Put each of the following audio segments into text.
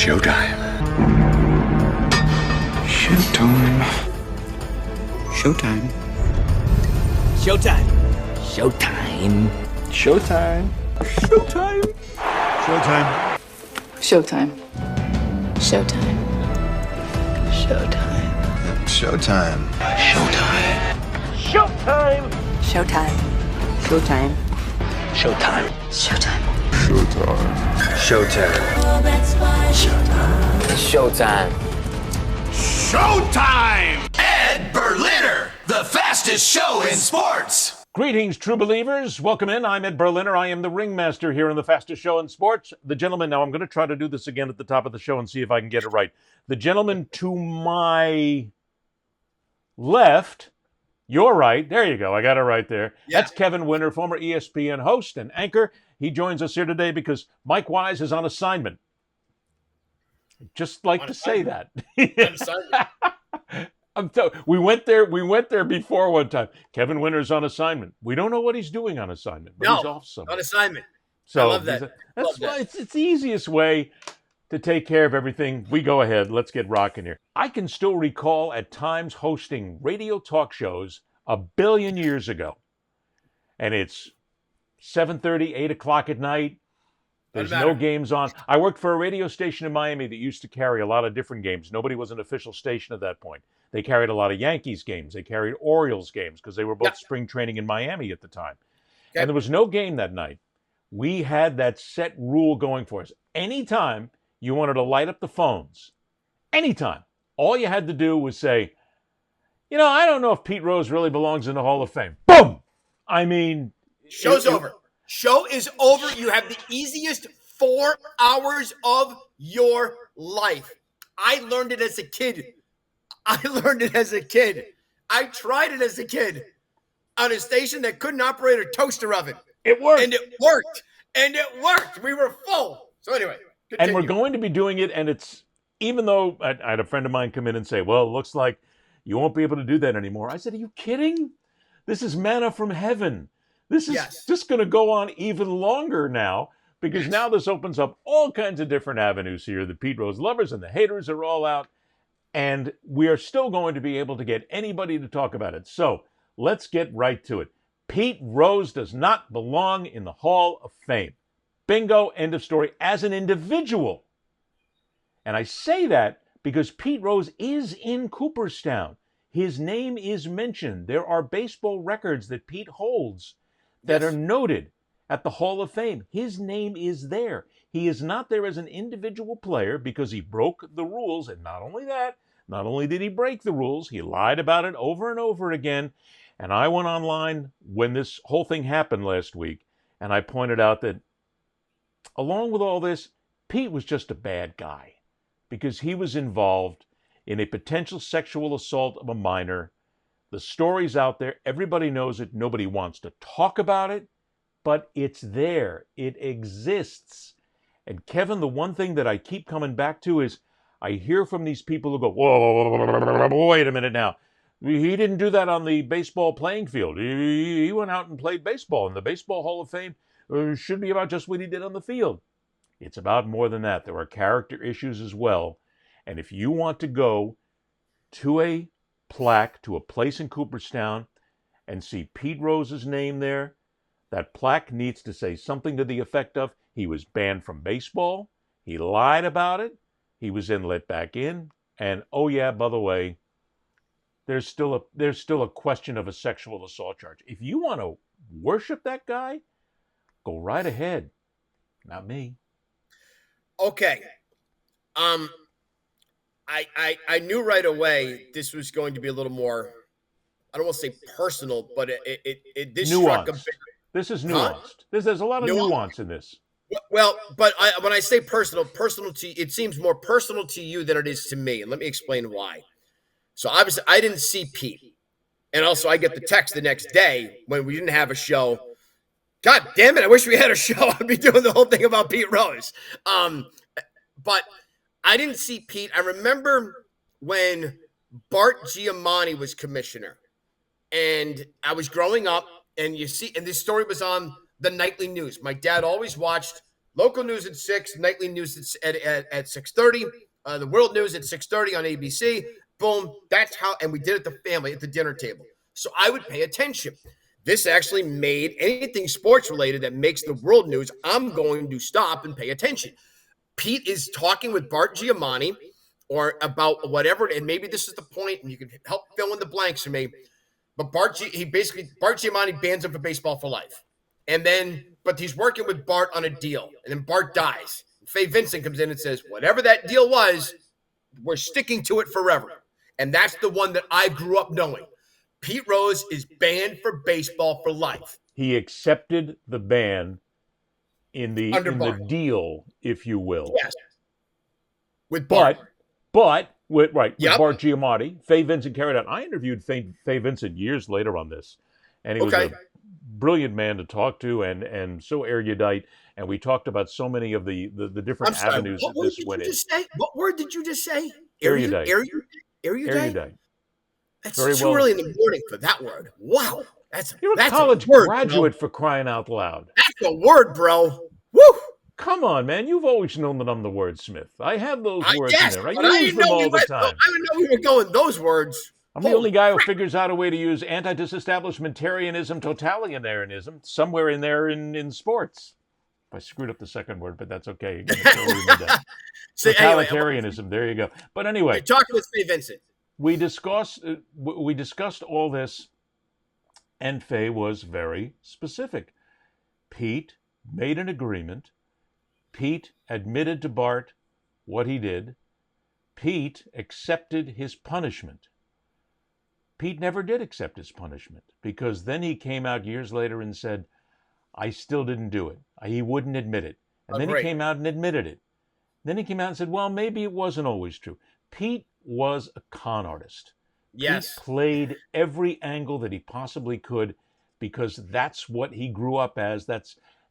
Showtime. Showtime. Showtime. Showtime. Showtime. Showtime. Showtime. Showtime. Showtime. Showtime. Showtime. Showtime. Showtime. Showtime. Showtime. Showtime. Showtime. Showtime. Showtime. Showtime! Ed Berliner, the fastest show in sports. Greetings, true believers. Welcome in. I'm Ed Berliner. I am the ringmaster here on the fastest show in sports. The gentleman, now I'm going to try to do this again at the top of the show and see if I can get it right. The gentleman to my left, you're right. There you go. I got it right there. Yeah. That's Kevin Winter, former ESPN host and anchor. He joins us here today because Mike Wise is on assignment. Just like on to assignment. Say that. We went there before one time. Kevin Winter's on assignment. We don't know what he's doing on assignment, but he's off somewhere. On assignment. So I love that. It's the easiest way to take care of everything. We go ahead. Let's get rocking here. I can still recall at times hosting radio talk shows 1 billion years ago. And it's 7:30, 8 o'clock at night. There's no games on. I worked for a radio station in Miami that used to carry a lot of different games. Nobody was an official station at that point. They carried a lot of Yankees games. They carried Orioles games because they were both spring training in Miami at the time. Okay. And there was no game that night. We had that set rule going for us. Anytime you wanted to light up the phones, anytime, all you had to do was say, I don't know if Pete Rose really belongs in the Hall of Fame. Boom! I mean... Show's over. Show is over. You have the easiest 4 hours of your life. I learned it as a kid. I tried it as a kid on a station that couldn't operate a toaster oven. It worked. And it worked. We were full. So anyway, continue. And we're going to be doing it. And it's, even though I had a friend of mine come in and say, well, it looks like you won't be able to do that anymore. I said, are you kidding? This is manna from heaven. This is just going to go on even longer now because now this opens up all kinds of different avenues here. The Pete Rose lovers and the haters are all out, and we are still going to be able to get anybody to talk about it. So let's get right to it. Pete Rose does not belong in the Hall of Fame. Bingo, end of story, as an individual. And I say that because Pete Rose is in Cooperstown. His name is mentioned. There are baseball records that Pete holds that are noted at the Hall of Fame. His name is there. He is not there as an individual player because he broke the rules. And not only that, not only did he break the rules, he lied about it over and over again. And I went online when this whole thing happened last week, and I pointed out that along with all this, Pete was just a bad guy because he was involved in a potential sexual assault of a minor. The story's out there. Everybody knows it. Nobody wants to talk about it, but it's there. It exists. And Kevin, the one thing that I keep coming back to is I hear from these people who go, whoa, wait a minute now. He didn't do that on the baseball playing field. He went out and played baseball, and the Baseball Hall of Fame should be about just what he did on the field. It's about more than that. There are character issues as well. And if you want to go to a plaque to a place in Cooperstown and see Pete Rose's name there, that plaque needs to say something to the effect of he was banned from baseball, he lied about it, he was then let back in, and oh yeah, by the way, there's still a question of a sexual assault charge. If you want to worship that guy, go right ahead. Not me. Okay. I knew right away this was going to be a little more, I don't want to say personal, but this nuanced. struck a bit. This is nuanced. There's a lot of nuance in this. Well, but when I say personal to it seems more personal to you than it is to me. And let me explain why. So obviously I didn't see Pete. And also I get the text the next day when we didn't have a show. God damn it, I wish we had a show. I'd be doing the whole thing about Pete Rose. But I didn't see Pete. I remember when Bart Giamatti was commissioner, and I was growing up, and this story was on the nightly news. My dad always watched Local news at 6, nightly news at 6:30, the world news at 6:30 on ABC. Boom. That's how, and we did it the family at the dinner table. So I would pay attention. This actually made anything sports related that makes the world news, I'm going to stop and pay attention. Pete is talking with Bart Giamatti or about whatever, and maybe this is the point, and you can help fill in the blanks for me. But Bart Giamatti bans him for baseball for life. And then, but he's working with Bart on a deal, and then Bart dies. Faye Vincent comes in and says, whatever that deal was, we're sticking to it forever. And that's the one that I grew up knowing. Pete Rose is banned for baseball for life. He accepted the ban in the deal, if you will. Yes. With Bart. But with Bart Giamatti, Faye Vincent carried out. I interviewed Faye Vincent years later on this, and he was a brilliant man to talk to and so erudite. And we talked about so many of the different avenues that this went in. What word did you just say? Erudite. Erudite? That's too early in the morning for that word. Wow. You're a college graduate, for crying out loud. That's a word, bro. Woo! Come on, man. You've always known that I'm the wordsmith. I have those words in there. I use them all the time. I didn't know we were going those words. I'm the only guy who figures out a way to use anti-disestablishmentarianism, totalitarianism, somewhere in there in sports. I screwed up the second word, but that's okay. Totalitarianism. There you go. But anyway, talking with Faye Vincent. We discussed all this, and Faye was very specific. Pete made an agreement. Pete admitted to Bart what he did. Pete accepted his punishment. Pete never did accept his punishment, because then he came out years later and said, I still didn't do it. He wouldn't admit it. And then he came out and admitted it. Then he came out and said, well, maybe it wasn't always true. Pete was a con artist. Yes. He played every angle that he possibly could, because that's what he grew up as.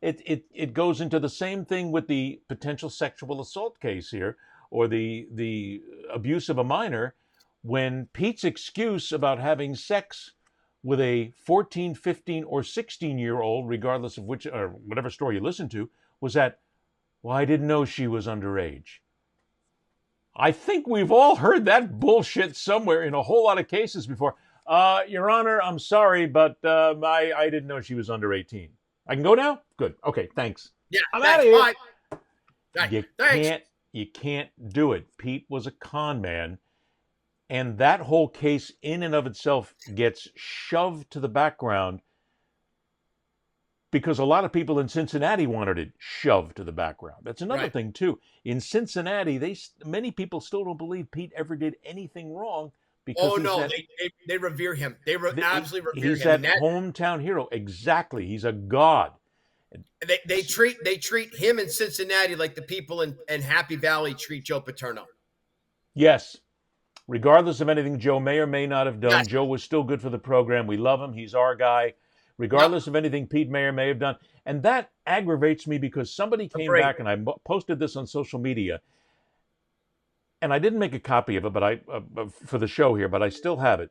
It goes into the same thing with the potential sexual assault case here, or the abuse of a minor, when Pete's excuse about having sex with a 14, 15, or 16-year-old, regardless of which or whatever story you listen to, was that, well, I didn't know she was underage. I think we've all heard that bullshit somewhere in a whole lot of cases before. Your Honor, I'm sorry, but I didn't know she was under 18. I can go now? Good. Okay, thanks. Yeah, I'm out of here. Thanks. You can't do it. Pete was a con man. And that whole case in and of itself gets shoved to the background because a lot of people in Cincinnati wanted it shoved to the background. That's another thing, too. In Cincinnati, many people still don't believe Pete ever did anything wrong. Because they revere him. They absolutely revere him. He's that hometown hero. Exactly. He's a god. They treat him in Cincinnati like the people in Happy Valley treat Joe Paterno. Yes. Regardless of anything Joe may or may not have done, Joe was still good for the program. We love him. He's our guy. Regardless of anything Pete may or may have done. And that aggravates me because somebody came back, and I posted this on social media, and I didn't make a copy of it, but for the show here, but I still have it,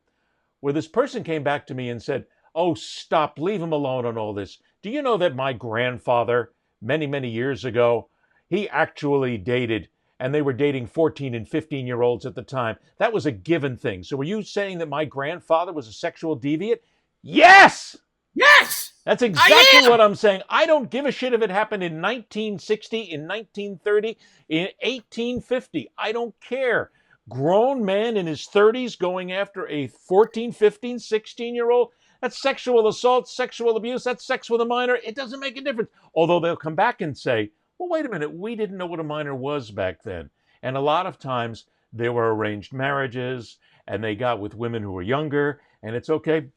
where this person came back to me and said, oh, stop, leave him alone on all this. Do you know that my grandfather, many, many years ago, he actually dated, and they were dating 14 and 15-year-olds at the time. That was a given thing. So were you saying that my grandfather was a sexual deviant? Yes! Yes! That's exactly what I'm saying. I don't give a shit if it happened in 1960, in 1930, in 1850. I don't care. Grown man in his 30s going after a 14, 15, 16-year-old, that's sexual assault, sexual abuse, that's sex with a minor. It doesn't make a difference. Although they'll come back and say, well, wait a minute, we didn't know what a minor was back then. And a lot of times there were arranged marriages and they got with women who were younger, and it's okay.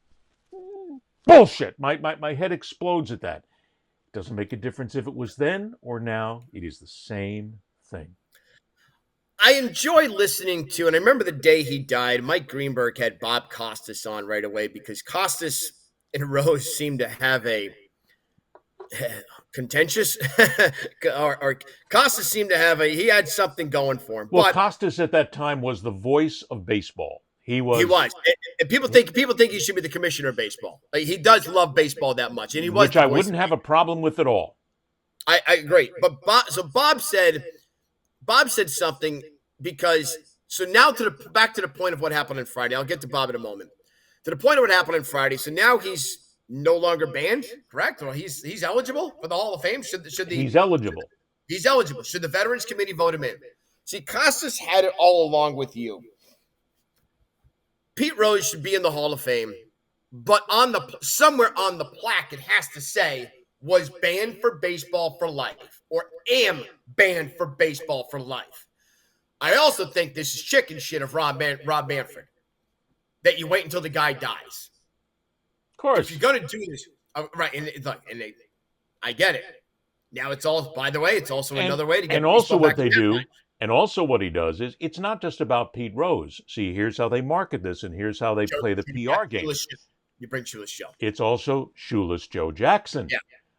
Bullshit. My head explodes at that. It doesn't make a difference if it was then or now. It is the same thing. I enjoy listening to, and I remember the day he died, Mike Greenberg had Bob Costas on right away because Costas and Rose seemed to have a contentious, or Costas seemed to have he had something going for him. Well, but Costas at that time was the voice of baseball. He was. And people think he should be the commissioner of baseball. Like, he does love baseball that much, and he was. Which I wouldn't have a problem with at all. I agree. But Bob said something because now back to the point of what happened on Friday. I'll get to Bob in a moment. To the point of what happened on Friday. So now he's no longer banned, correct? Or he's eligible for the Hall of Fame. He's eligible. He's eligible. Should the Veterans Committee vote him in? See, Costas had it all along with you. Pete Rose should be in the Hall of Fame, but somewhere on the plaque it has to say was banned for baseball for life, or am banned for baseball for life. I also think this is chicken shit of Rob Manfred, that you wait until the guy dies. Of course. If you're going to do this, right, I get it. Now it's all, by the way, it's also another way to get. And also what they do, and also what he does is, it's not just about Pete Rose. See, here's how they market this, and here's how they play the PR game. You bring Shoeless Joe. It's also Shoeless Joe Jackson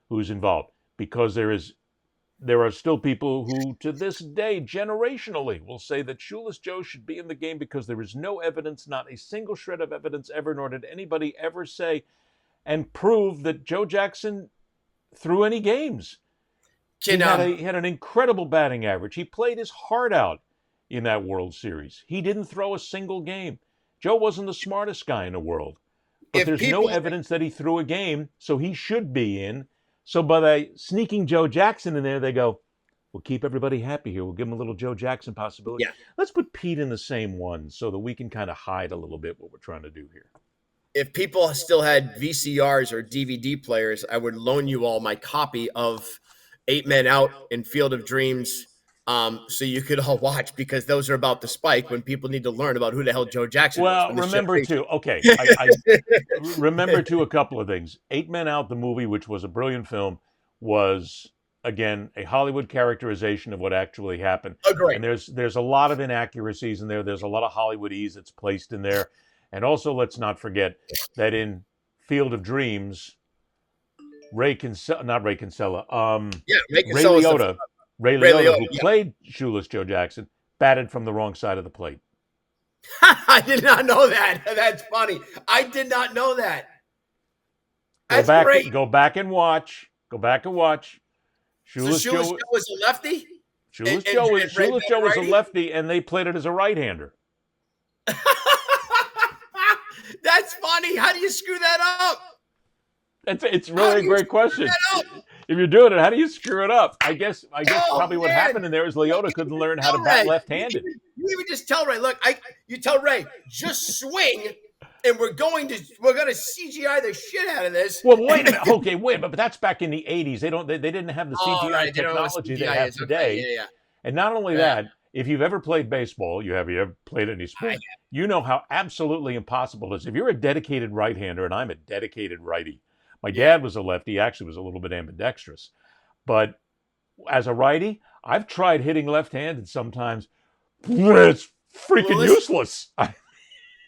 who's involved, because there are still people who, to this day, generationally, will say that Shoeless Joe should be in the game because there is no evidence, not a single shred of evidence ever, nor did anybody ever say and prove that Joe Jackson threw any games. He had an incredible batting average. He played his heart out in that World Series. He didn't throw a single game. Joe wasn't the smartest guy in the world. But there's no evidence that he threw a game, so he should be in. So by sneaking Joe Jackson in there, they go, we'll keep everybody happy here. We'll give him a little Joe Jackson possibility. Yeah. Let's put Pete in the same one so that we can kind of hide a little bit what we're trying to do here. If people still had VCRs or DVD players, I would loan you all my copy of 8 Men Out and Field of Dreams, so you could all watch, because those are about the spike when people need to learn about who the hell Joe Jackson was. Well, remember too, I remember too a couple of things. 8 Men Out, the movie, which was a brilliant film, was, again, a Hollywood characterization of what actually happened. Agreed. And there's a lot of inaccuracies in there. There's a lot of Hollywoodese that's placed in there. And also, let's not forget that in Field of Dreams, Ray Liotta, who played Shoeless Joe Jackson, batted from the wrong side of the plate. I did not know that. That's funny. I did not know that. That's great. Go back and watch. Shoeless Joe was a lefty? Shoeless Joe was a lefty, and they played it as a right-hander. That's funny. How do you screw that up? It's really a great question. If you're doing it, how do you screw it up? I guess probably what happened in there is Liotta couldn't learn how to bat left-handed. You even just tell Ray, look, you tell Ray, just swing, and we're going to CGI the shit out of this. Well, wait a minute. Okay, but that's back in the 80s. They didn't have the CGI technology they have today. Okay. Yeah. And not only that, if you've ever played baseball, you ever played any sport, you know how absolutely impossible it is. If you're a dedicated right-hander, and I'm a dedicated righty, my dad was a lefty, actually was a little bit ambidextrous. But as a righty, I've tried hitting left-handed sometimes. It's freaking useless.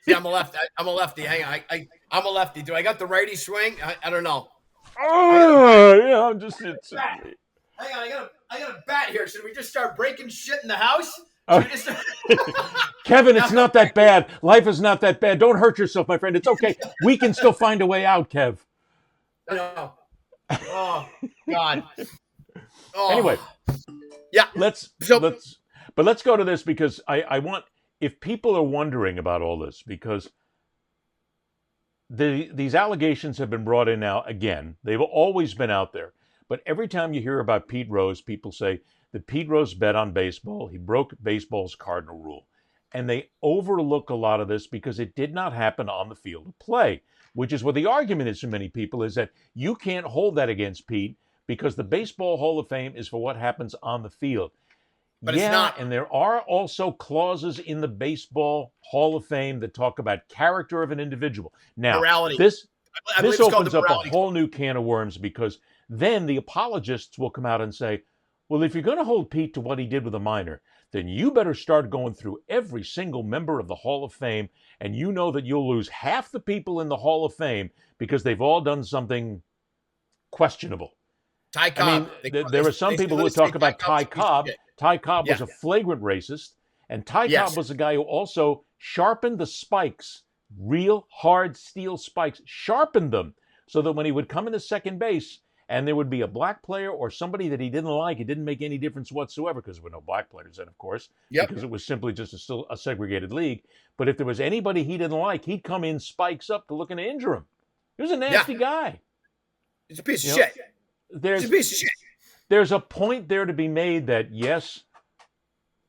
See, I'm a lefty. Hang on. I'm a lefty. Do I got the righty swing? I don't know. I'm just... Hang on, I got a bat here. Should we just start breaking shit in the house? Kevin, it's not that bad. Life is not that bad. Don't hurt yourself, my friend. It's okay. We can still find a way out, Kev. No. Oh God. Oh. Anyway, yeah. Let's go to this, because I want, if people are wondering about all this, because these allegations have been brought in now again. They've always been out there, but every time you hear about Pete Rose, people say that Pete Rose bet on baseball. He broke baseball's cardinal rule, and they overlook a lot of this because it did not happen on the field of play. Which is what the argument is for many people, is that you can't hold that against Pete because the Baseball Hall of Fame is for what happens on the field. But it's not. And there are also clauses in the Baseball Hall of Fame that talk about character of an individual. Now, morality. This opens up a whole new can of worms, because then the apologists will come out and say, well, if you're going to hold Pete to what he did with a minor, then you better start going through every single member of the Hall of Fame, and you know that you'll lose half the people in the Hall of Fame because they've all done something questionable. Ty Cobb. There are some people who talk about Ty Cobb. Ty Cobb was a flagrant racist, and Ty Cobb was a guy who also sharpened the spikes, real hard steel spikes, sharpened them, so that when he would come into second base and there would be a black player or somebody that he didn't like. It didn't make any difference whatsoever because there were no black players then, of course, because it was simply just still a segregated league. But if there was anybody he didn't like, he'd come in spikes up to looking to injure him. He was a nasty guy. He's a piece of shit. He's a piece of shit. There's a point there to be made that, yes,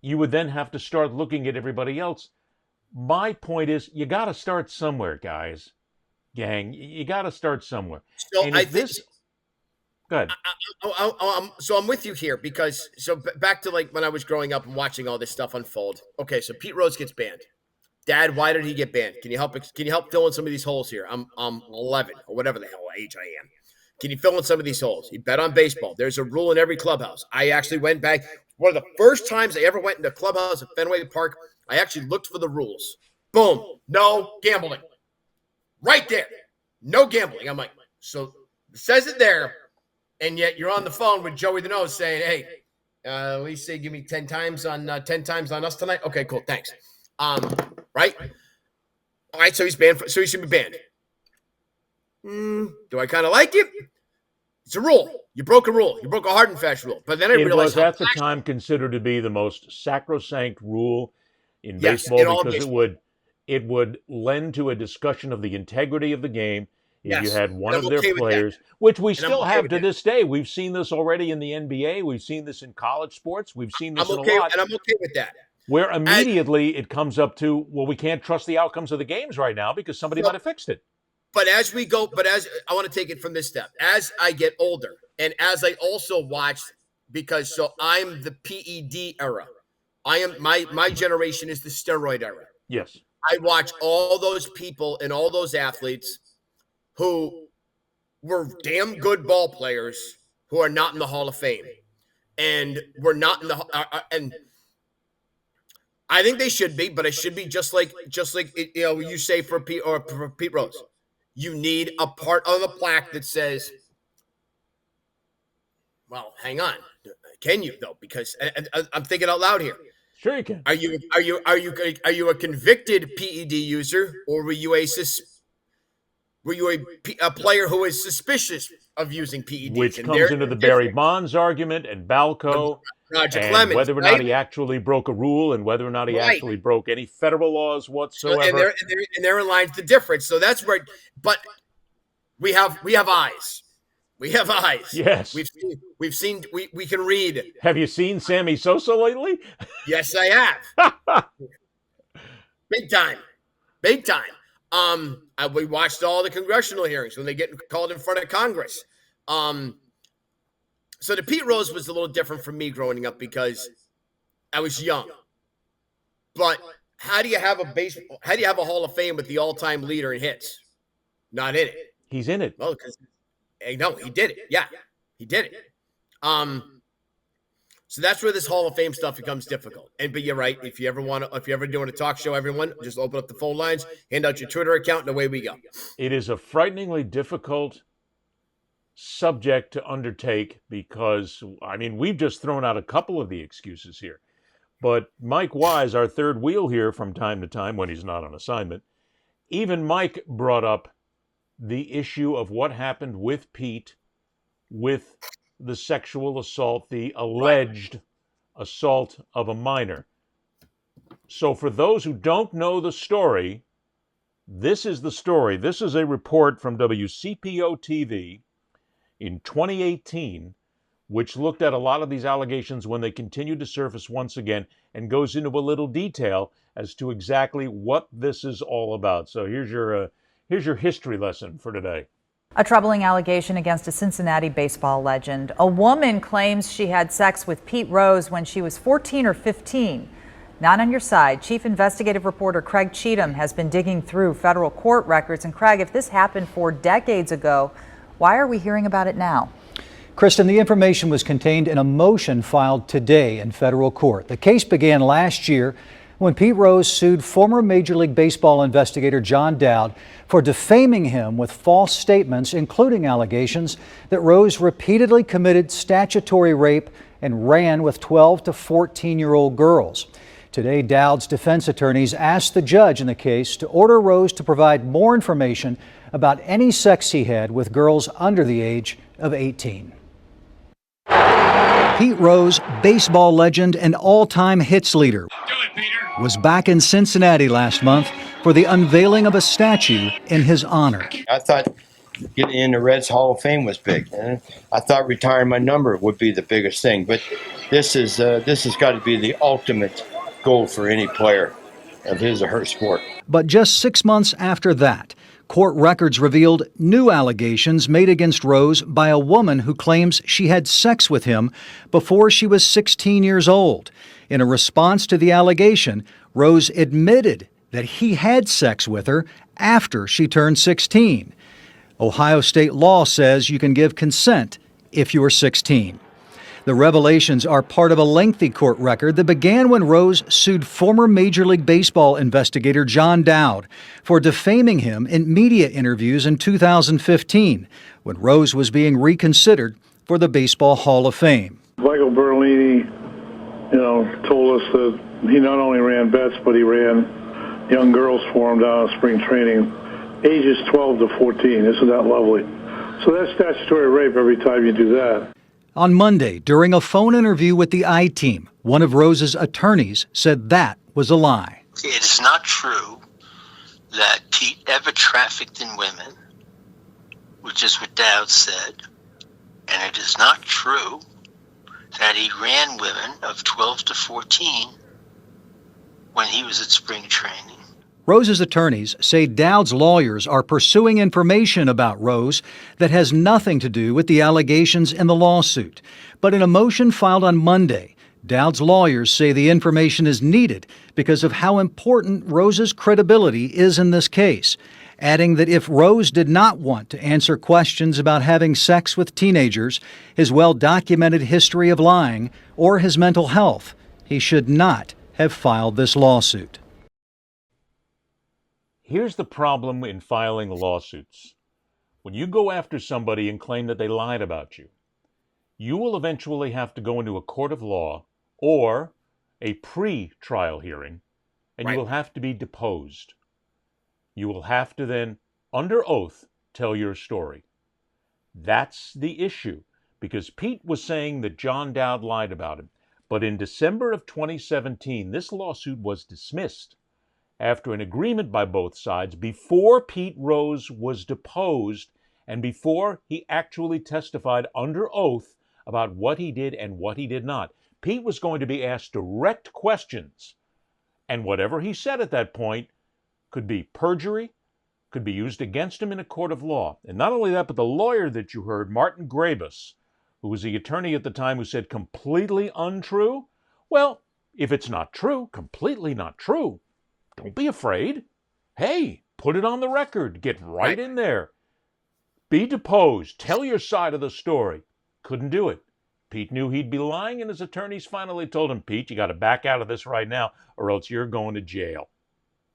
you would then have to start looking at everybody else. My point is, you got to start somewhere, guys. Gang, you got to start somewhere. So and go ahead. So I'm with you here because back to like when I was growing up and watching all this stuff unfold. Okay, so Pete Rose gets banned. Dad, why did he get banned? Can you help fill in some of these holes here? I'm 11 or whatever the hell age I am. Can you fill in some of these holes? He bet on baseball. There's a rule in every clubhouse. I actually went back. One of the first times I ever went into a clubhouse at Fenway Park, I actually looked for the rules. Boom. No gambling. Right there. No gambling. I'm like, so it says it there, and yet you're on the phone with Joey the Nose saying, hey, at least say give me 10 times on us tonight. Okay, cool. Thanks. Right? All right, so he's banned. So he should be banned. Do I kind of like it? It's a rule. You broke a rule. You broke a hard and fast rule. But then I realized it was at the time considered to be the most sacrosanct rule in baseball because it would lend to a discussion of the integrity of the game if you had one of their players, which we still have to this day. We've seen this already in the NBA. We've seen this in college sports. We've seen this in a lot. And I'm okay with that. Where immediately it comes up to, well, we can't trust the outcomes of the games right now because somebody might have fixed it. But as I want to take it from this step, as I get older, and as I also watch, because I'm the PED era. I am my generation is the steroid era. Yes. I watch all those people and all those athletes who were damn good ball players who are not in the Hall of Fame, and we're not in the and I think they should be, but it should be just like you say for Pete Rose. You need a part on the plaque that says, well, hang on. Can you though? Because I'm thinking out loud here. Sure you can. Are you a convicted PED user, or were you a player who is suspicious of using PEDs? Which comes into the Barry Bonds argument and Balco, Roger and Clemens, whether or not he actually broke a rule and whether or not he actually broke any federal laws whatsoever. And therein lies the difference. So that's where, but we have eyes. We have eyes. Yes. We've seen, we can read. Have you seen Sammy Sosa lately? Yes, I have. Big time. We watched all the congressional hearings when they get called in front of Congress. So the Pete Rose was a little different for me growing up because I was young. But how do you have a Hall of Fame with the all-time leader in hits? Not in it. He's in it. Well, because no, he did it. Yeah, he did it. So that's where this Hall of Fame stuff becomes difficult. But you're right. If you ever doing a talk show, everyone just open up the phone lines, hand out your Twitter account, and away we go. It is a frighteningly difficult subject to undertake because, I mean, we've just thrown out a couple of the excuses here. But Mike Wise, our third wheel here from time to time when he's not on assignment, even Mike brought up the issue of what happened with Pete with the sexual assault, the alleged assault of a minor. So for those who don't know the story, this is the story. This is a report from WCPO TV in 2018, which looked at a lot of these allegations when they continued to surface once again and goes into a little detail as to exactly what this is all about. So here's your history lesson for today. A troubling allegation against a Cincinnati baseball legend. A woman claims she had sex with Pete Rose when she was 14 or 15. Not on your side. Chief investigative reporter Craig Cheatham has been digging through federal court records. And Craig, if this happened 4 decades ago, why are we hearing about it now? Kristen, the information was contained in a motion filed today in federal court. The case began last year when Pete Rose sued former Major League Baseball investigator John Dowd for defaming him with false statements, including allegations that Rose repeatedly committed statutory rape and ran with 12 to 14-year-old girls. Today, Dowd's defense attorneys asked the judge in the case to order Rose to provide more information about any sex he had with girls under the age of 18. Pete Rose, baseball legend and all-time hits leader, was back in Cincinnati last month for the unveiling of a statue in his honor. I thought getting in the Reds Hall of Fame was big. And I thought retiring my number would be the biggest thing. But this has got to be the ultimate goal for any player of his or her sport. But just 6 months after that, court records revealed new allegations made against Rose by a woman who claims she had sex with him before she was 16 years old. In a response to the allegation, Rose admitted that he had sex with her after she turned 16. Ohio state law says you can give consent if you are 16. The revelations are part of a lengthy court record that began when Rose sued former Major League Baseball investigator John Dowd for defaming him in media interviews in 2015, when Rose was being reconsidered for the Baseball Hall of Fame. Michael Berlini, told us that he not only ran bets, but he ran young girls for him down at spring training, ages 12 to 14. Isn't that lovely? So that's statutory rape every time you do that. On Monday, during a phone interview with the I-Team, one of Rose's attorneys said that was a lie. It is not true that Pete ever trafficked in women, which is what Dowd said. And it is not true that he ran women of 12 to 14 when he was at spring training. Rose's attorneys say Dowd's lawyers are pursuing information about Rose that has nothing to do with the allegations in the lawsuit. But in a motion filed on Monday, Dowd's lawyers say the information is needed because of how important Rose's credibility is in this case, adding that if Rose did not want to answer questions about having sex with teenagers, his well-documented history of lying, or his mental health, he should not have filed this lawsuit. Here's the problem in filing lawsuits. When you go after somebody and claim that they lied about you, you will eventually have to go into a court of law or a pre-trial hearing, and you will have to be deposed. You will have to then, under oath, tell your story. That's the issue, because Pete was saying that John Dowd lied about him. But in December of 2017, this lawsuit was dismissed after an agreement by both sides before Pete Rose was deposed and before he actually testified under oath about what he did and what he did not. Pete was going to be asked direct questions, and whatever he said at that point could be perjury, could be used against him in a court of law. And not only that, but the lawyer that you heard, Martin Grabus, who was the attorney at the time, who said completely untrue. Well, if it's not true, completely not true, don't be afraid. Hey, put it on the record. Get right in there. Be deposed. Tell your side of the story. Couldn't do it. Pete knew he'd be lying, and his attorneys finally told him, Pete, you got to back out of this right now, or else you're going to jail.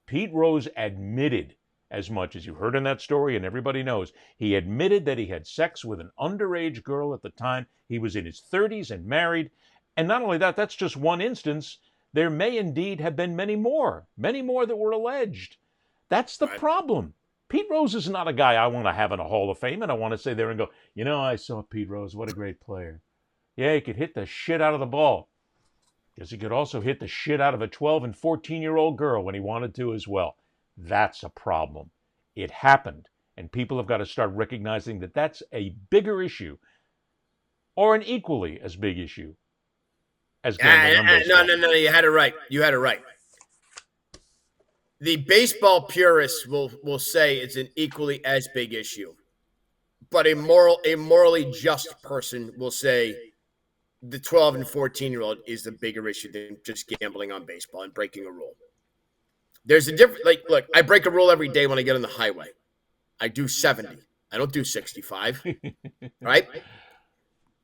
Pete Rose admitted as much as you heard in that story, and everybody knows. He admitted that he had sex with an underage girl at the time. He was in his 30s and married. And not only that, that's just one instance. There may indeed have been many more that were alleged. That's the problem. Pete Rose is not a guy I want to have in a Hall of Fame, and I want to say there and go, I saw Pete Rose. What a great player. Yeah, he could hit the shit out of the ball. Because he could also hit the shit out of a 12 and 14-year-old girl when he wanted to as well. That's a problem. It happened, and people have got to start recognizing that that's a bigger issue, or an equally as big issue as gambling on baseball. No, you had it right. The baseball purists will say it's an equally as big issue, but a morally just person will say the 12 and 14-year-old is the bigger issue than just gambling on baseball and breaking a rule. There's a difference. Look, I break a rule every day when I get on the highway. I do 70. I don't do 65. Right?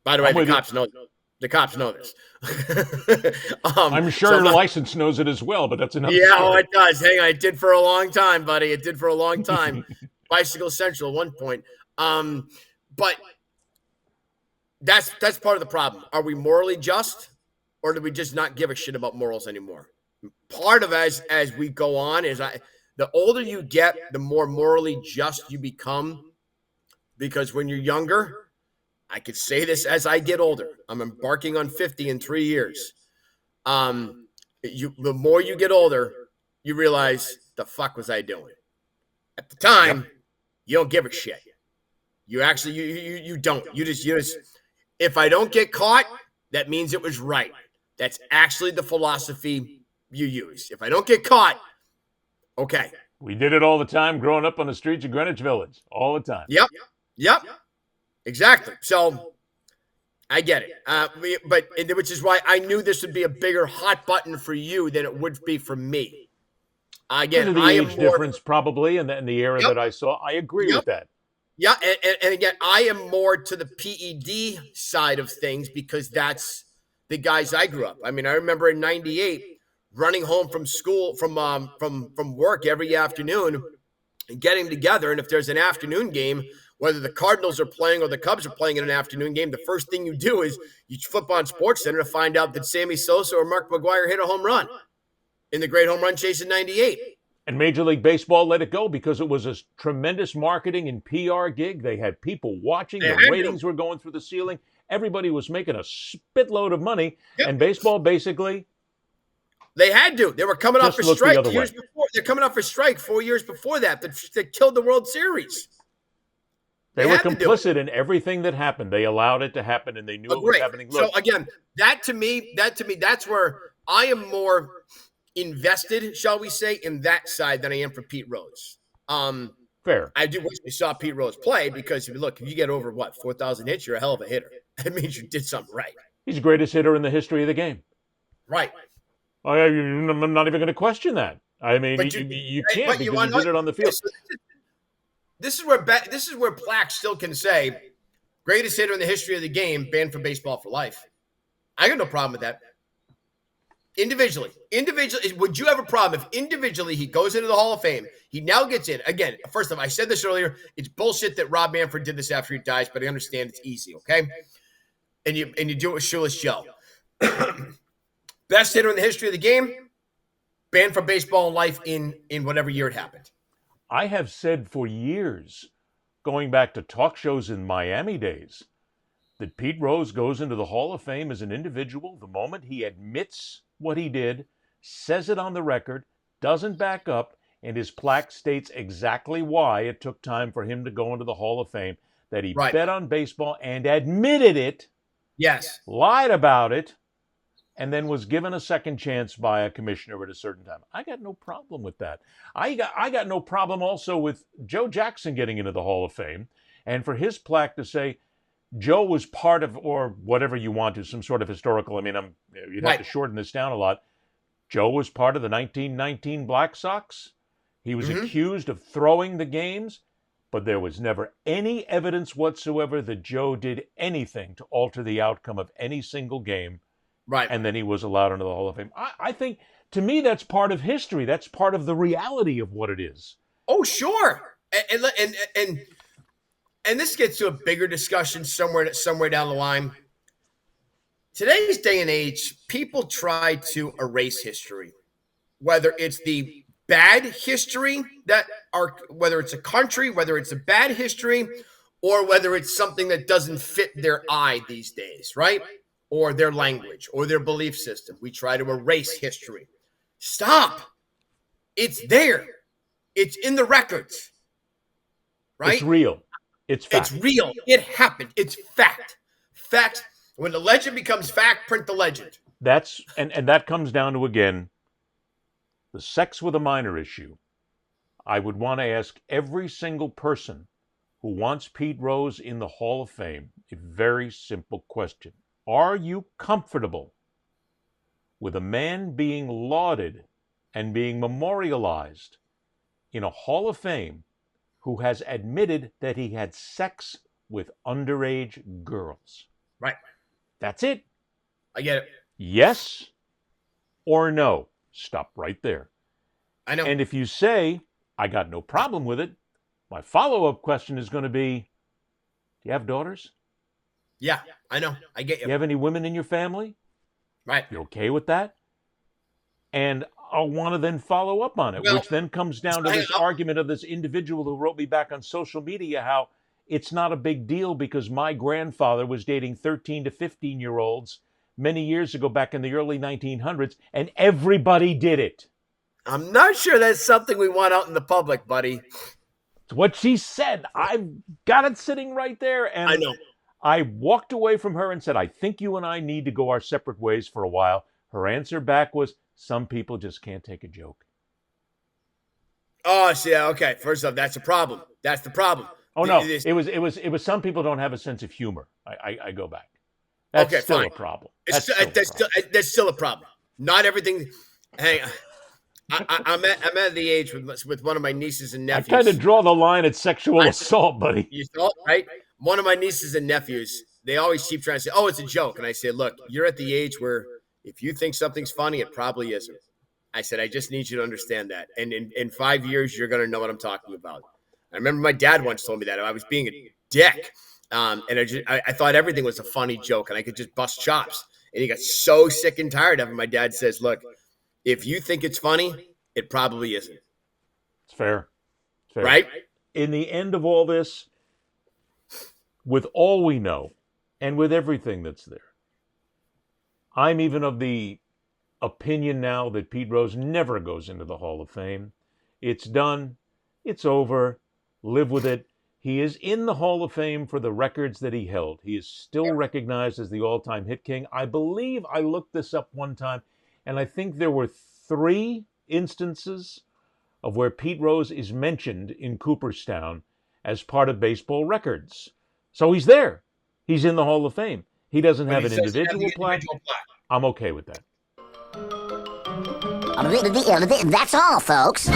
By the way, the cops know. The cops know this. I'm sure your license knows it as well, but that's another story. It does. Hang on. It did for a long time, buddy. It did for a long time. Bicycle Central at one point. But that's part of the problem. Are we morally just, or do we just not give a shit about morals anymore? Part of as we go on is the older you get, the more morally just you become, because when you're younger, I could say this as I get older. I'm embarking on 50 in 3 years. The more you get older, you realize the fuck was I doing? At the time, you don't give a shit. You actually you don't. You just if I don't get caught, that means it was right. That's actually the philosophy you use. If I don't get caught, okay. We did it all the time growing up on the streets of Greenwich Village. All the time. Yep. Exactly. So I get it. But which is why I knew this would be a bigger hot button for you than it would be for me. Again, the age difference probably and the era that I saw. I agree with that. Yeah, and again, I am more to the PED side of things because that's the guys I grew up. I mean, I remember in '98 running home from school from work every afternoon and getting together. And if there's an afternoon game, whether the Cardinals are playing or the Cubs are playing in an afternoon game, the first thing you do is you flip on SportsCenter to find out that Sammy Sosa or Mark McGwire hit a home run in the great home run chase in '98. And Major League Baseball let it go because it was a tremendous marketing and PR gig. They had people watching. The ratings were going through the ceiling. Everybody was making a spitload of money. Yep. And baseball basically... They had to. They were coming off a strike years before. They're coming off a strike 4 years before that killed the World Series. They were complicit in everything that happened. They allowed it to happen, and they knew it was happening. Look, so again, that to me, that's where I am more invested, shall we say, in that side than I am for Pete Rose. Fair. I do wish we saw Pete Rose play because if you get over 4,000 hits, you're a hell of a hitter. That means you did something right. He's the greatest hitter in the history of the game. Right. I'm not even going to question that. I mean, you can't because you did it on the field. This is where Plaque still can say, greatest hitter in the history of the game, banned from baseball for life. I got no problem with that. Individually, would you have a problem if individually he goes into the Hall of Fame? He now gets in. Again, first of all, I said this earlier. It's bullshit that Rob Manfred did this after he dies, but I understand it's easy, okay? And you do it with Shoeless Joe. Best hitter in the history of the game, banned from baseball and life in whatever year it happened. I have said for years, going back to talk shows in Miami days, that Pete Rose goes into the Hall of Fame as an individual the moment he admits what he did, says it on the record, doesn't back up, and his plaque states exactly why it took time for him to go into the Hall of Fame, that he bet on baseball and admitted it, lied about it, and then was given a second chance by a commissioner at a certain time. I got no problem with that. I got no problem also with Joe Jackson getting into the Hall of Fame, and for his plaque to say, Joe was part of, or whatever you want to, some sort of historical, you'd have to shorten this down a lot. Joe was part of the 1919 Black Sox. He was accused of throwing the games, but there was never any evidence whatsoever that Joe did anything to alter the outcome of any single game. Right. And then he was allowed into the Hall of Fame. I think, to me, that's part of history. That's part of the reality of what it is. Oh, sure. And this gets to a bigger discussion somewhere down the line. Today's day and age, people try to erase history, whether it's the bad history whether it's a country, whether it's a bad history, or whether it's something that doesn't fit their eye these days, right? Or their language or their belief system. We try to erase history. Stop. It's there. It's in the records, right? It's real. It's fact. It's real. It happened. It's fact. Fact. When the legend becomes fact, print the legend. That's and that comes down to, again, the sex with a minor issue. I would want to ask every single person who wants Pete Rose in the Hall of Fame a very simple question. Are you comfortable with a man being lauded and being memorialized in a Hall of Fame who has admitted that he had sex with underage girls? Right. That's it. I get it. Yes or no. Stop right there. I know. And if you say, I got no problem with it, my follow-up question is going to be, do you have daughters? Yeah, I know. I get you. Do you have any women in your family? Right. You okay with that? And I'll want to then follow up on it, which then comes down to this argument of this individual who wrote me back on social media how it's not a big deal because my grandfather was dating 13 to 15-year-olds many years ago, back in the early 1900s, and everybody did it. I'm not sure that's something we want out in the public, buddy. It's what she said. I've got it sitting right there. And I know. I walked away from her and said, I think you and I need to go our separate ways for a while. Her answer back was, some people just can't take a joke. Oh, yeah, okay. First off, that's a problem. That's the problem. Oh, no. It was some people don't have a sense of humor. I go back. That's okay, still fine. a problem. That's still a problem. Not everything. Hang on. I'm at the age with one of my nieces and nephews. I kind of draw the line at sexual assault, buddy. You saw, right? One of my nieces and nephews, they always keep trying to say, oh, it's a joke. And I say, look, you're at the age where if you think something's funny, it probably isn't. I said, I just need you to understand that. And in 5 years, you're going to know what I'm talking about. I remember my dad once told me that I was being a dick. And I thought everything was a funny joke and I could just bust chops. And he got so sick and tired of it. My dad says, look, if you think it's funny, it probably isn't. It's fair. Right? In the end of all this, with all we know and with everything that's there, I'm even of the opinion now that Pete Rose never goes into the Hall of Fame. It's done. It's over. Live with it. He is in the Hall of Fame for the records that he held. He is still recognized as the all-time hit king. I believe I looked this up one time, and I think there were 3 instances of where Pete Rose is mentioned in Cooperstown as part of baseball records. So he's there. He's in the Hall of Fame. He doesn't have an individual plaque. I'm okay with that. That's all, folks.